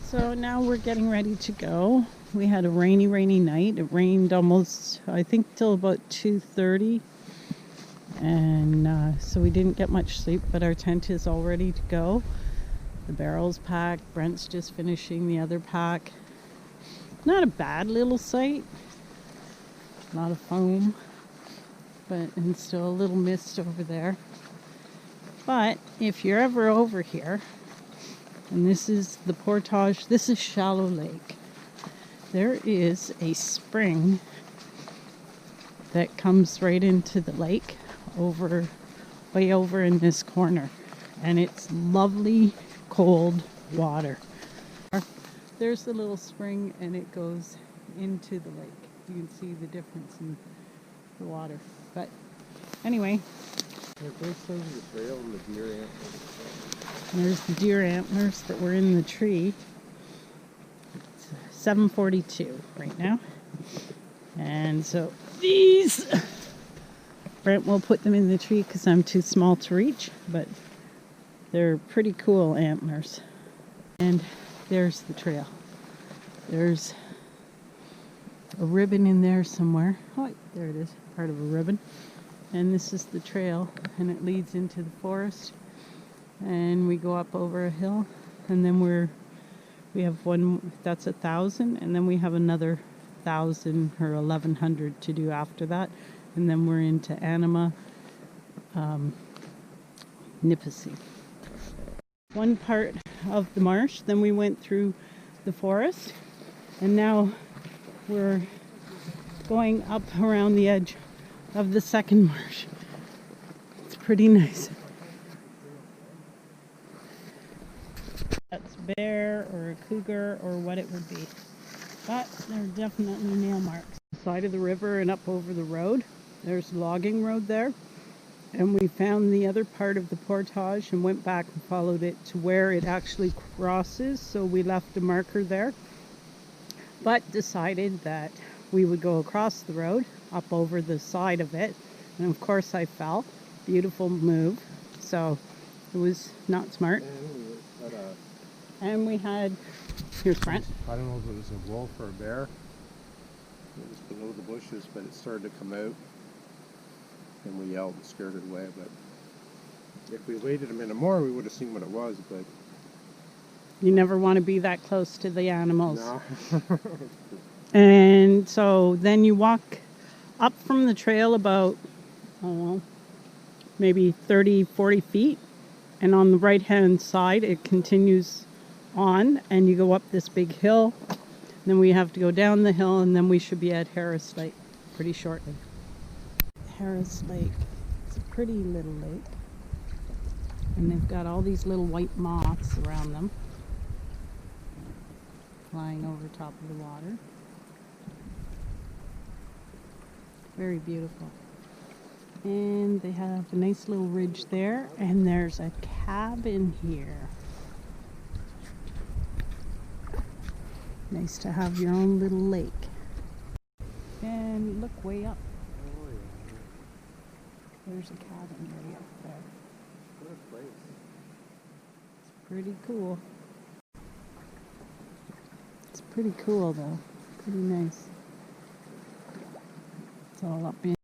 So now we're getting ready to go. We had a rainy night. It rained almost, I think, till about 2:30. And so we didn't get much sleep, but our tent is all ready to go. The barrel's packed. Brent's just finishing the other pack. Not a bad little site. A lot of foam, and still a little mist over there. But if you're ever over here, and this is the Portage, this is Shallow Lake. There is a spring that comes right into the lake way over in this corner. And it's lovely cold water. There's the little spring and it goes into the lake. You can see the difference in the water. But anyway. There's the trail and the deer antlers. There's the deer antlers that were in the tree. It's 7:42 right now. And so these, Brent will put them in the tree because I'm too small to reach, but they're pretty cool antlers. And there's the trail. There's a ribbon in there somewhere. Oh, there it is, part of a ribbon. And this is the trail, and it leads into the forest. And we go up over a hill, and then we have one that's 1,000, and then we have another 1,000 or 1,100 to do after that, and then we're into Anima Nipissing. One part of the marsh, then we went through the forest, and now we're going up around the edge of the second marsh. It's pretty nice. That's a bear or a cougar or what it would be. But there are definitely nail marks. Side of the river and up over the road. There's a logging road there. And we found the other part of the portage and went back and followed it to where it actually crosses. So we left a marker there. But decided that we would go across the road, up over the side of it. And of course I fell. Beautiful move. So it was not smart. And we had, here's Brent. I don't know if it was a wolf or a bear. It was below the bushes, but it started to come out. And we yelled and scared it away. But if we waited a minute more, we would have seen what it was. But you never want to be that close to the animals. No. And so then you walk up from the trail about, I don't know, maybe 30, 40 feet. And on the right-hand side, it continues on, and you go up this big hill. Then we have to go down the hill, and then we should be at Harris Lake pretty shortly. Harris Lake. It's a pretty little lake. And they've got all these little white moths around them, flying over top of the water. Very beautiful. And they have a nice little ridge there, and there's a cabin here. Nice to have your own little lake. And look way up. Oh, yeah. There's a cabin way up there. What a place. It's pretty cool. It's pretty cool though. Pretty nice. It's all up in.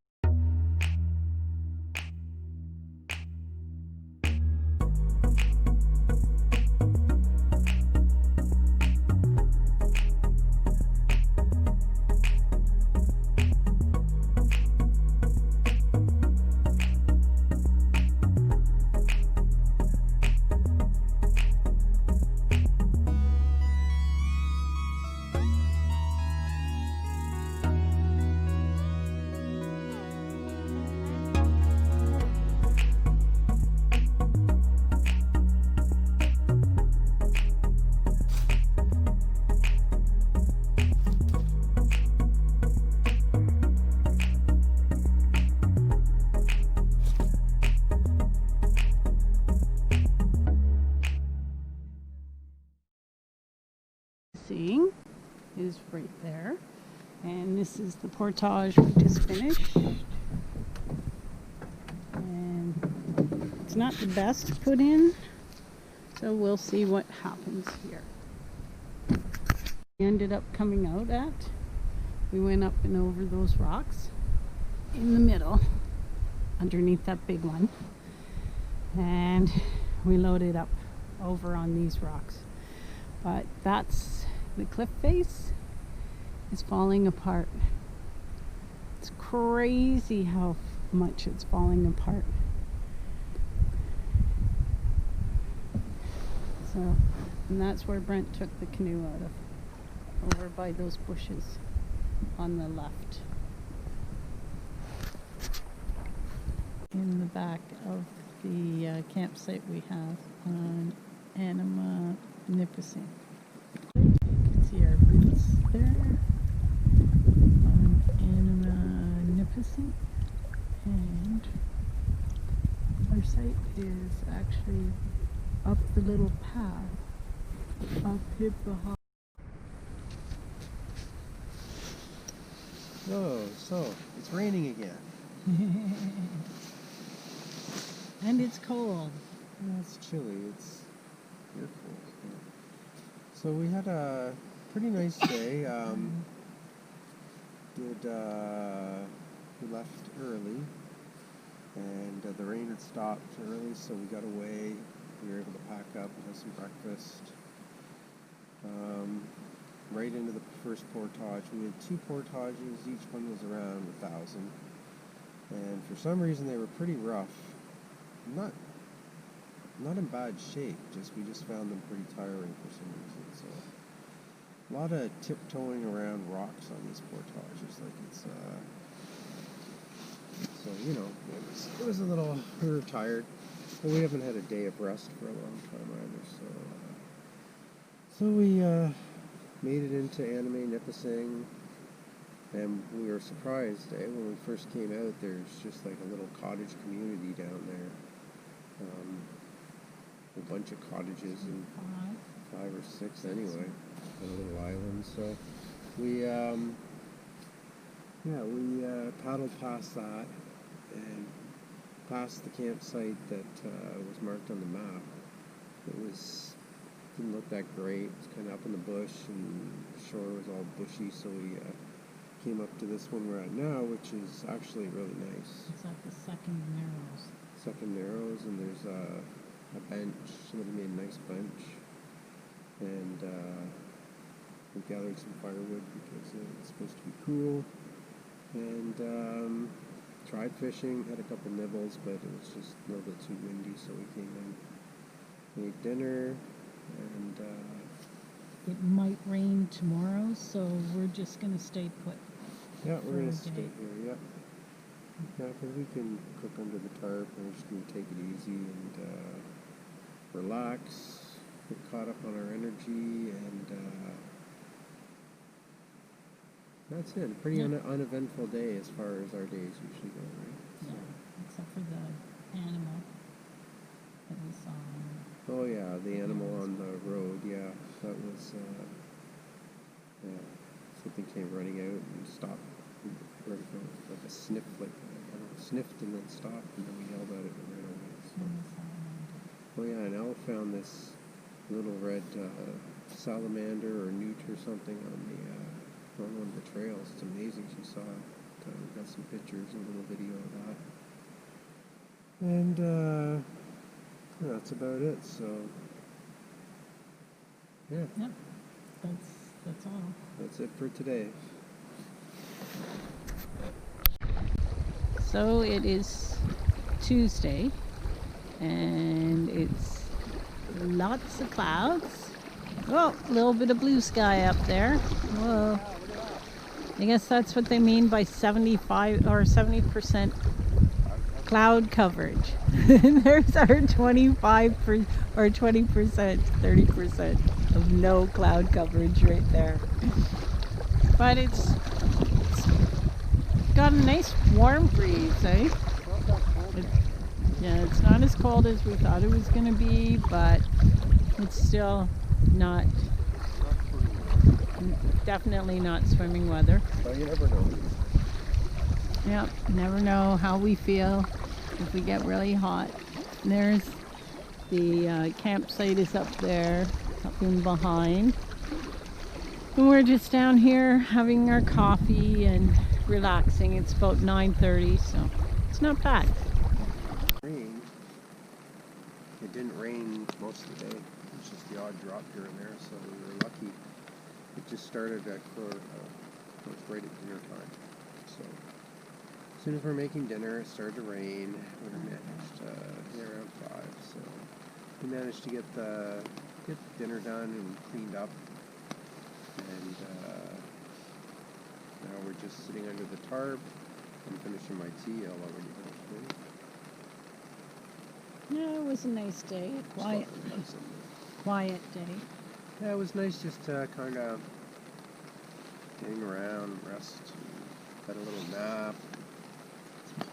Is right there, and this is the portage we just finished, and it's not the best to put in, so we'll see what happens here. Ended up coming out at. We went up and over those rocks in the middle, underneath that big one, and we loaded up over on these rocks. But that's the cliff face is falling apart. It's crazy how much it's falling apart. So, and that's where Brent took the canoe out of, over by those bushes on the left. In the back of the campsite we have on Anima Nipissing. You can see our boots there on Anima Nipissing, and our site is actually up the little path up here behind. Whoa, so it's raining again. And it's cold. Yeah, it's chilly. It's fearful. So we had a pretty nice day. We left early, and the rain had stopped early, so we got away. We were able to pack up and have some breakfast. Right into the first portage. We had 2 portages. Each one was around 1,000, and for some reason they were pretty rough. Not in bad shape. We just found them pretty tiring for some reason. So a lot of tiptoeing around rocks on these portages. Like it's so you know it was a little. We were tired, but we haven't had a day of rest for a long time either. So we made it into Anima Nipissing, and we were surprised. When we first came out, there's just like a little cottage community down there. A bunch of cottages, and 5 or 6 anyway, on a little island. So we paddled past that and past the campsite that was marked on the map. Didn't look that great. It was kind of up in the bush, and the shore was all bushy. So we came up to this one we're at now, which is actually really nice. It's at the second narrows. Second narrows, and there's a bench. Somebody made a nice bench, and we gathered some firewood because it's supposed to be cool, and tried fishing. Had a couple nibbles, but it was just a little bit too windy, so we came in, ate dinner, and it might rain tomorrow, so we're just gonna stay put. Yeah, we're gonna stay here. Yeah, because we can cook under the tarp, and we're just going to take it easy and relax, get caught up on our energy, and that's it. A pretty uneventful day as far as our days usually go, right? So. Yeah, except for the animal that we saw. Oh yeah, the animal on the road, yeah. That was, something came running out and stopped. Like a sniff, sniffed and then stopped, and then we yelled at it and ran away. So. Oh yeah, and Elle found this little red salamander or newt or something on one of the trails. It's amazing. She saw it. We got some pictures and a little video of that. And that's about it. So yeah. Yep. That's all. That's it for today. So it is Tuesday, and it's lots of clouds. Oh, a little bit of blue sky up there. Whoa. I guess that's what they mean by 75 or 70% cloud coverage. There's our 25 or 20%, 30% of no cloud coverage right there. But it's got a nice warm breeze, eh? It's not as cold as we thought it was going to be, but it's still not, definitely not swimming weather. Well, you never know. Yep, never know how we feel if we get really hot. There's the campsite is up there, up in behind. And we're just down here having our coffee and relaxing. It's about 9:30, so it's not bad. Rain. It didn't rain most of the day. It was just the odd drop here and there, so we were lucky. It just started at right at dinner time. So as soon as we're making dinner, it started to rain. We managed around 5, so we managed to get dinner done and cleaned up. And now we're just sitting under the tarp. I'm finishing my tea. I'll already finish. Yeah, it was a nice day. A quiet day. Yeah, it was nice just to kind of hang around, rest, had a little nap,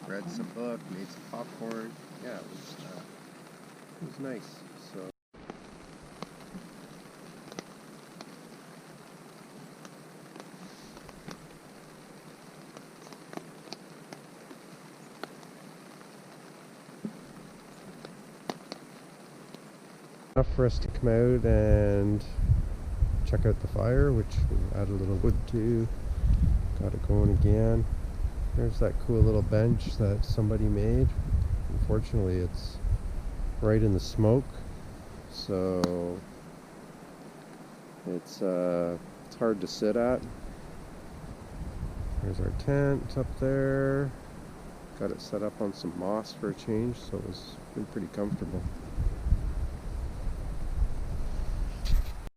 read some book, made some popcorn. Yeah, it was nice. So. Enough for us to come out and check out the fire, which we add a little wood to. Got it going again. There's that cool little bench that somebody made. Unfortunately, it's right in the smoke, so it's hard to sit at. There's our tent up there. Got it set up on some moss for a change, so it's been pretty comfortable.